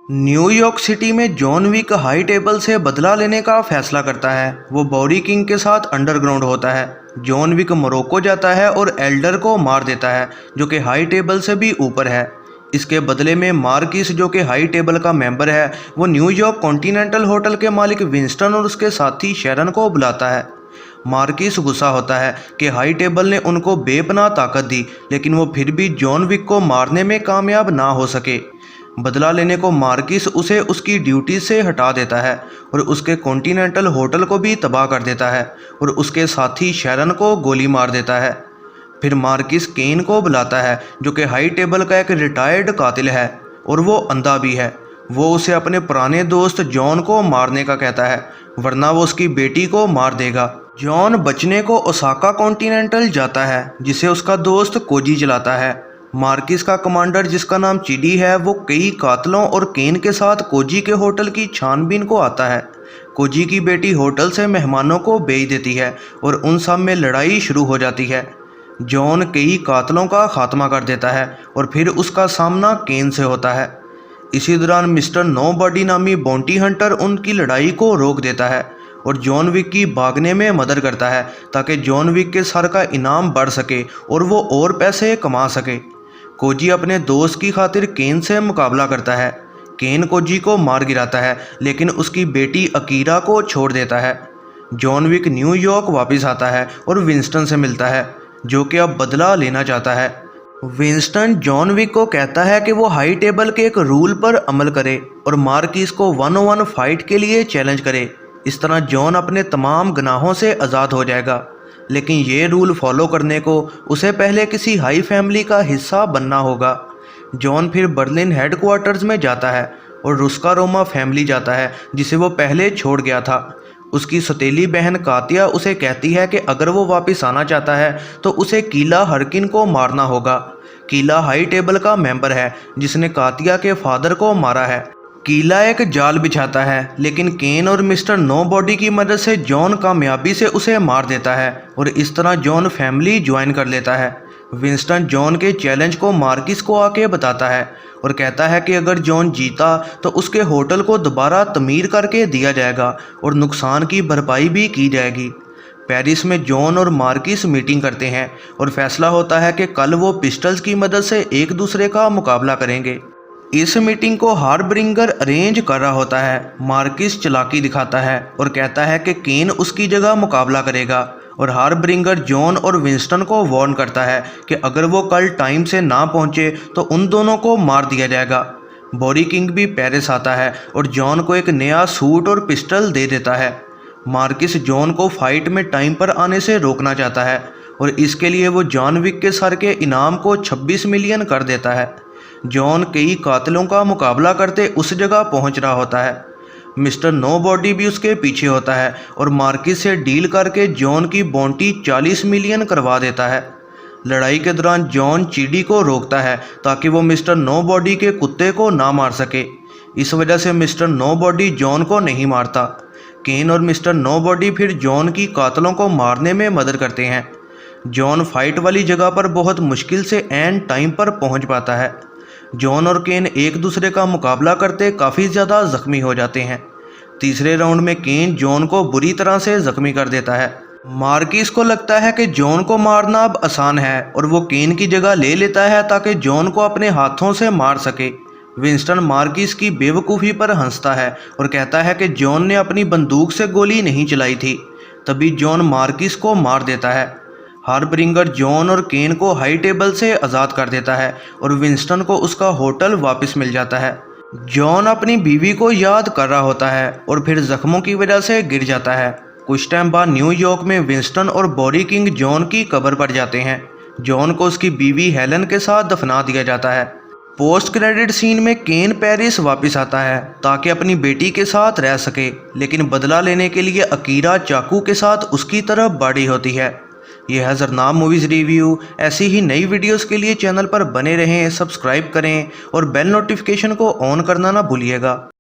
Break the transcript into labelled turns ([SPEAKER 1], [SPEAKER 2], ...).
[SPEAKER 1] New York city में John Wick high table से बदला लेने का फैसला करता है। वो बॉडी किंग के साथ अंडरग्राउंड होता है। जॉन विक मोरक्को जाता है और एल्डर को मार देता है, जो कि हाई टेबल से भी ऊपर है। इसके बदले में मार्किस, जो कि हाई टेबल का मेंबर है, वो न्यूयॉर्क कॉन्टिनेंटल होटल के मालिक विंस्टन और उसके साथी शेरन को बुलाता है। मार्किस गुस्सा होता है कि हाई टेबल ने उनको बेपनाह ताकत दी, लेकिन वो फिर भी जॉन विक को मारने में कामयाब ना हो सके। बदला लेने को मार्किस उसे उसकी ड्यूटी से हटा देता है और उसके कॉन्टिनेंटल होटल को भी तबाह कर देता है और उसके साथी शेरन को गोली मार देता है। फिर मार्किस केन को बुलाता है, जो कि हाई टेबल का एक रिटायर्ड कातिल है और वो अंधा भी है। वो उसे अपने पुराने दोस्त जॉन को मारने का कहता है, वरना वो उसकी बेटी को मार देगा। जॉन बचने को ओसाका कॉन्टिनेंटल जाता है, जिसे उसका दोस्त कोजी चलाता है। मार्किस का कमांडर, जिसका नाम चिडी है, वो कई कातलों और केन के साथ कोजी के होटल की छानबीन को आता है। कोजी की बेटी होटल से मेहमानों को भेज देती है और उन सब में लड़ाई शुरू हो जाती है। जॉन कई कातलों का खात्मा कर देता है और फिर उसका सामना केन से होता है। इसी दौरान मिस्टर नोबॉडी नामी बाउंटी हंटर उनकी लड़ाई को रोक देता है और जॉन विक की भागने में मदद करता है, ताकि जॉन विक के सर का इनाम बढ़ सके और वो और पैसे कमा सके। कोजी अपने दोस्त की खातिर केन से मुकाबला करता है। केन कोजी को मार गिराता है, लेकिन उसकी बेटी अकीरा को छोड़ देता है। जॉन विक न्यूयॉर्क वापस आता है और विंस्टन से मिलता है, जो कि अब बदला लेना चाहता है। विंस्टन जॉन विक को कहता है कि वो हाई टेबल के एक रूल पर अमल करे और मार्किस को 1-on-1 फाइट के लिए चैलेंज करे। इस तरह जॉन अपने तमाम गुनाहों से आज़ाद हो जाएगा, लेकिन ये रूल फॉलो करने को उसे पहले किसी हाई फैमिली का हिस्सा बनना होगा। जॉन फिर बर्लिन हेडक्वार्टर्स में जाता है और रुस्का रोमा फैमिली जाता है, जिसे वो पहले छोड़ गया था। उसकी सौतेली बहन कातिया उसे कहती है कि अगर वो वापस आना चाहता है तो उसे कीला हरकिन को मारना होगा। कीला हाई टेबल का मेंबर है, जिसने कातिया के फादर को मारा है। कीला एक जाल बिछाता है, लेकिन केन और मिस्टर नोबॉडी की मदद से जॉन कामयाबी से उसे मार देता है और इस तरह जॉन फैमिली ज्वाइन कर लेता है। विंस्टन जॉन के चैलेंज को मार्किस को आके बताता है और कहता है कि अगर जॉन जीता तो उसके होटल को दोबारा तमीर करके दिया जाएगा और नुकसान की भरपाई भी की जाएगी। पेरिस में जॉन और मार्किस मीटिंग करते हैं और फैसला होता है कि कल वो पिस्टल्स की मदद से एक दूसरे का मुकाबला करेंगे। इस मीटिंग को हार्ब्रिंगर अरेंज कर रहा होता है। मार्किस चालाकी दिखाता है और कहता है कि केन उसकी जगह मुकाबला करेगा और हार्ब्रिंगर जॉन और विंस्टन को वार्न करता है कि अगर वो कल टाइम से ना पहुंचे तो उन दोनों को मार दिया जाएगा। बॉडी किंग भी पेरिस आता है और जॉन को एक नया सूट और पिस्टल दे देता है। मार्किस जॉन को फाइट में टाइम पर आने से रोकना चाहता है और इसके लिए वो जॉन विक के सर के इनाम को 26 मिलियन कर देता है। जॉन कई कातिलों का मुकाबला करते उस जगह पहुंच रहा होता है। मिस्टर नोबॉडी भी उसके पीछे होता है और मार्किस से डील करके जॉन की बाउंटी 40 मिलियन करवा देता है। लड़ाई के दौरान जॉन चिडी को रोकता है ताकि वो मिस्टर नोबॉडी के कुत्ते को ना मार सके। इस वजह से मिस्टर नोबॉडी जॉन को नहीं मारता। केन और मिस्टर नोबॉडी फिर जॉन की कातलों को मारने में मदद करते हैं। जॉन फाइट वाली जगह पर बहुत मुश्किल से एंड टाइम पर पहुंच पाता है। जॉन और केन एक दूसरे का मुकाबला करते काफ़ी ज़्यादा ज़ख्मी हो जाते हैं। तीसरे राउंड में केन जॉन को बुरी तरह से ज़ख्मी कर देता है। मार्किस को लगता है कि जॉन को मारना अब आसान है और वो केन की जगह ले लेता है ताकि जॉन को अपने हाथों से मार सके। विंस्टन मार्किस की बेवकूफ़ी पर हंसता है और कहता है कि जॉन ने अपनी बंदूक से गोली नहीं चलाई थी। तभी जॉन मार्किस को मार देता है। हार्ब्रिंगर जॉन और केन को हाई टेबल से आज़ाद कर देता है और विंस्टन को उसका होटल वापस मिल जाता है। जॉन अपनी बीवी को याद कर रहा होता है और फिर जख्मों की वजह से गिर जाता है। कुछ टाइम बाद न्यूयॉर्क में विंस्टन और बॉडी किंग जॉन की कब्र पर जाते हैं। जॉन को उसकी बीवी हेलन के साथ दफना दिया जाता है। पोस्ट क्रेडिट सीन में केन पेरिस वापस आता है ताकि अपनी बेटी के साथ रह सके, लेकिन बदला लेने के लिए अकीरा चाकू के साथ उसकी तरफ बढ़ी होती है। यह है ज़रनाब मूवीज़ रिव्यू। ऐसी ही नई वीडियोस के लिए चैनल पर बने रहें, सब्सक्राइब करें और बेल नोटिफिकेशन को ऑन करना ना भूलिएगा।